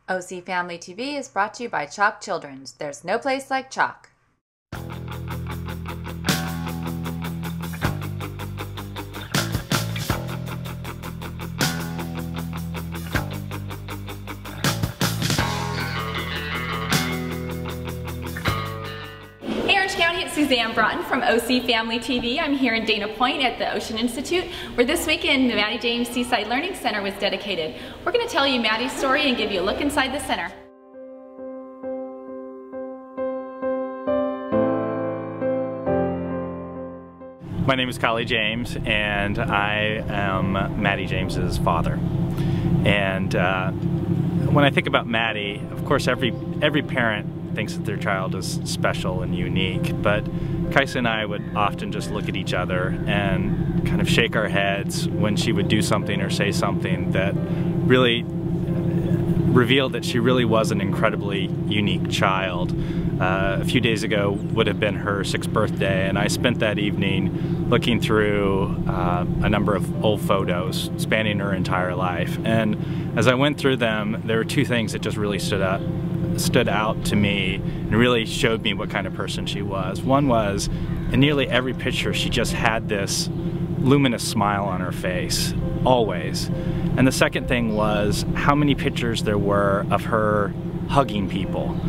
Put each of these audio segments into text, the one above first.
OC Family TV is brought to you by Chalk Children's. There's no place like Chalk. County, it's Suzanne Broughton from OC Family TV. I'm here in Dana Point at the Ocean Institute, where this weekend the Maddie James Seaside Learning Center was dedicated. We're going to tell you Maddie's story and give you a look inside the center. My name is Maddie James, and I am Maddie James's father. And when I think about Maddie, of course, every parent thinks that their child is special and unique, but Kaisa and I would often just look at each other and kind of shake our heads when she would do something or say something that really revealed that she really was an incredibly unique child. A few days ago would have been her 6th birthday, and I spent that evening looking through a number of old photos spanning her entire life. And as I went through them, there were two things that just really stood out to me and really showed me what kind of person she was. One was, in nearly every picture, she just had this luminous smile on her face, always. And the second thing was how many pictures there were of her hugging people.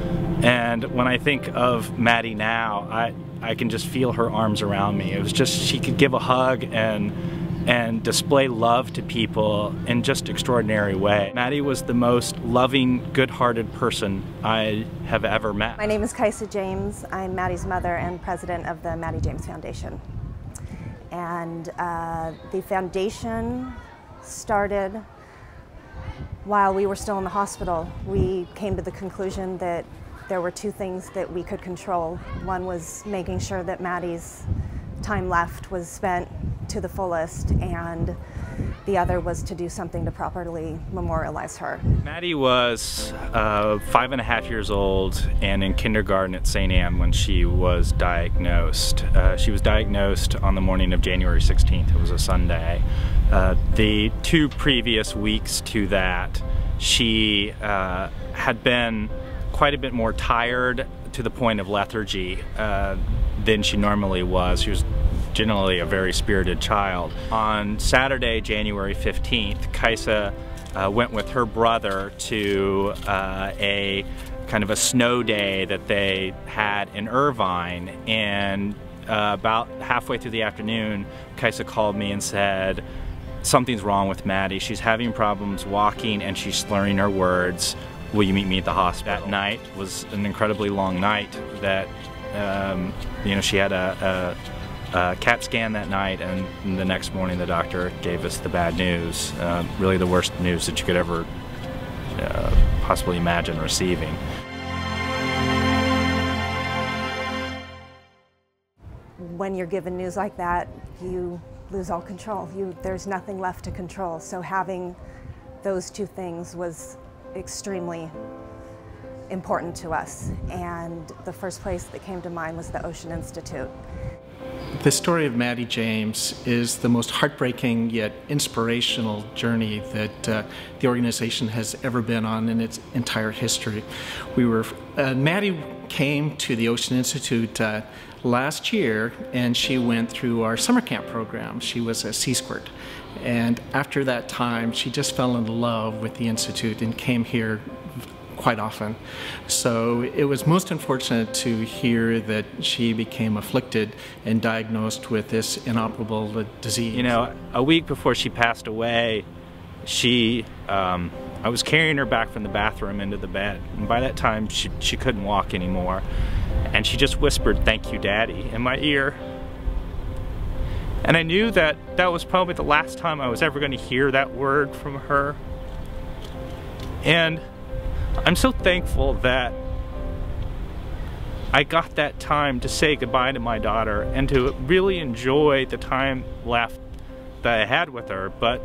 And when I think of Maddie now, I can just feel her arms around me. It was just, she could give a hug and display love to people in just extraordinary way. Maddie was the most loving, good-hearted person I have ever met. My name is Kaisa James. I'm Maddie's mother and president of the Maddie James Foundation. And the foundation started while we were still in the hospital. We came to the conclusion that there were two things that we could control. One was making sure that Maddie's time left was spent to the fullest, and the other was to do something to properly memorialize her. Maddie was 5.5 years old and in kindergarten at St. Anne when she was diagnosed. She was diagnosed on the morning of January 16th. It was a Sunday. The 2 previous weeks to that, she had been quite a bit more tired, to the point of lethargy, than she normally was. She was generally a very spirited child. On Saturday, January 15th, Kaisa went with her brother to a kind of a snow day that they had in Irvine, and about halfway through the afternoon, Kaisa called me and said, "Something's wrong with Maddie. She's having problems walking and she's slurring her words. Will you meet me at the hospital?" That night was an incredibly long night. That you know, she had a CAT scan that night, and the next morning the doctor gave us the bad news. Really the worst news that you could ever possibly imagine receiving. When you're given news like that, you lose all control. There's nothing left to control. So having those two things was extremely important to us, and the first place that came to mind was the Ocean Institute. The story of Maddie James is the most heartbreaking yet inspirational journey that the organization has ever been on in its entire history. Maddie came to the Ocean Institute last year, and she went through our summer camp program. She was a Sea Squirt, and after that time she just fell in love with the Institute and came here quite often. So it was most unfortunate to hear that she became afflicted and diagnosed with this inoperable disease. You know, a week before she passed away, I was carrying her back from the bathroom into the bed, and by that time she couldn't walk anymore, and she just whispered, "Thank you, Daddy," in my ear. And I knew that that was probably the last time I was ever going to hear that word from her. And I'm so thankful that I got that time to say goodbye to my daughter and to really enjoy the time left that I had with her. But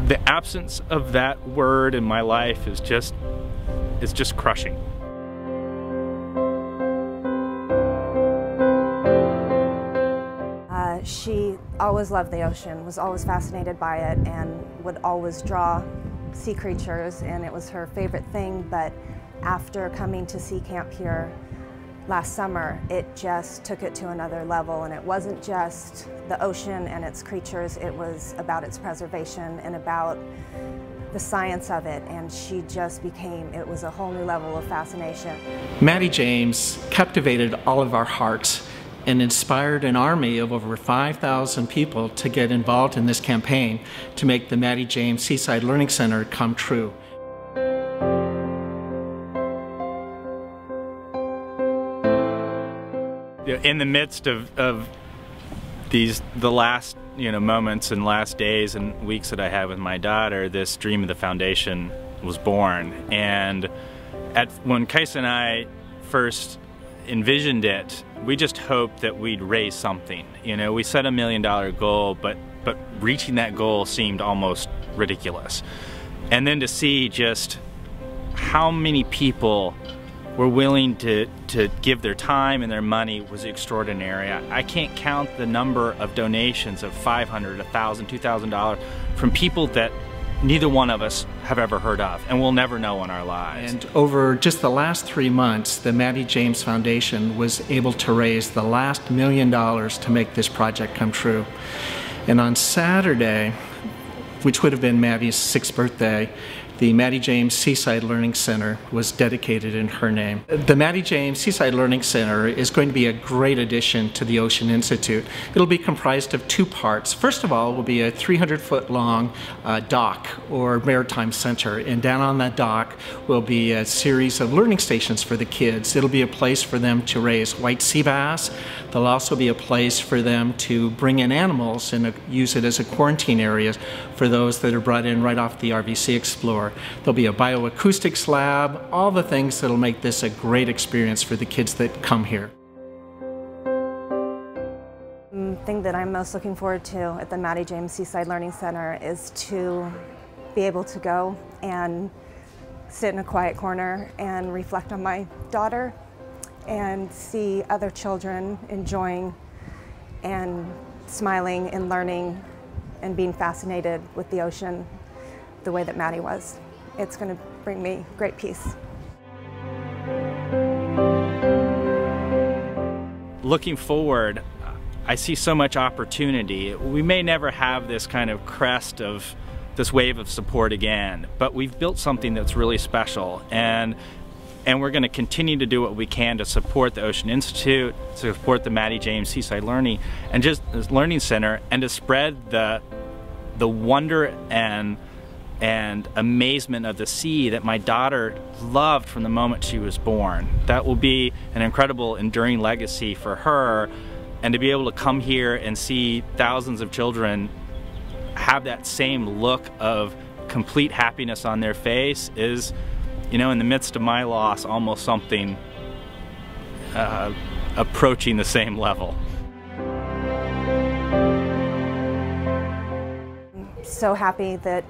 the absence of that word in my life is just crushing. She always loved the ocean, was always fascinated by it, and would always draw sea creatures, and it was her favorite thing, but after coming to Sea Camp here last summer, it just took it to another level, and it wasn't just the ocean and its creatures, it was about its preservation and about the science of it, and she just became, it was a whole new level of fascination. Maddie James captivated all of our hearts and inspired an army of over 5,000 people to get involved in this campaign to make the Maddie James Seaside Learning Center come true. In the midst of the last moments and last days and weeks that I had with my daughter, this dream of the foundation was born. And when Kais and I first envisioned it, we just hoped that we'd raise something. We set $1 million goal, but reaching that goal seemed almost ridiculous. And then to see just how many people were willing to give their time and their money was extraordinary. I can't count the number of donations of $500, $1,000, $2,000 from people that neither one of us have ever heard of and will never know in our lives. And over just the last 3 months, the Maddie James Foundation was able to raise the last $1 million to make this project come true. And on Saturday, which would have been Maddie's 6th birthday, the Maddie James Seaside Learning Center was dedicated in her name. The Maddie James Seaside Learning Center is going to be a great addition to the Ocean Institute. It'll be comprised of 2 parts. First of all will be a 300-foot long dock or maritime center, and down on that dock will be a series of learning stations for the kids. It'll be a place for them to raise white sea bass. There'll also be a place for them to bring in animals and use it as a quarantine area for those that are brought in right off the RVC Explorer. There'll be a bioacoustics lab, all the things that'll make this a great experience for the kids that come here. The thing that I'm most looking forward to at the Maddie James Seaside Learning Center is to be able to go and sit in a quiet corner and reflect on my daughter and see other children enjoying and smiling and learning and being fascinated with the ocean the way that Maddie was. It's going to bring me great peace. Looking forward, I see so much opportunity. We may never have this kind of crest of this wave of support again, but we've built something that's really special, and we're going to continue to do what we can to support the Ocean Institute, to support the Maddie James Seaside Learning and just this Learning Center, and to spread the wonder and amazement of the sea that my daughter loved from the moment she was born. That will be an incredible, enduring legacy for her, and to be able to come here and see thousands of children have that same look of complete happiness on their face is, in the midst of my loss, almost something approaching the same level. I'm so happy that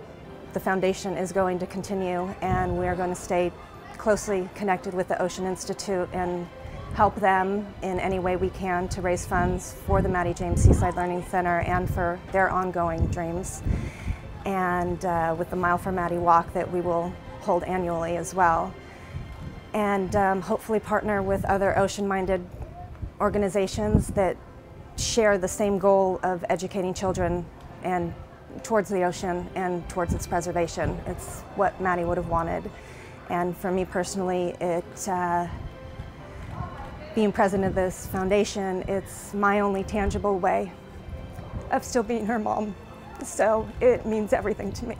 the foundation is going to continue, and we are going to stay closely connected with the Ocean Institute and help them in any way we can to raise funds for the Maddie James Seaside Learning Center and for their ongoing dreams. And with the Mile for Maddie walk that we will hold annually as well. And hopefully partner with other ocean-minded organizations that share the same goal of educating children and towards the ocean and towards its preservation. It's what Maddie would have wanted. And for me personally, being president of this foundation, it's my only tangible way of still being her mom. So it means everything to me.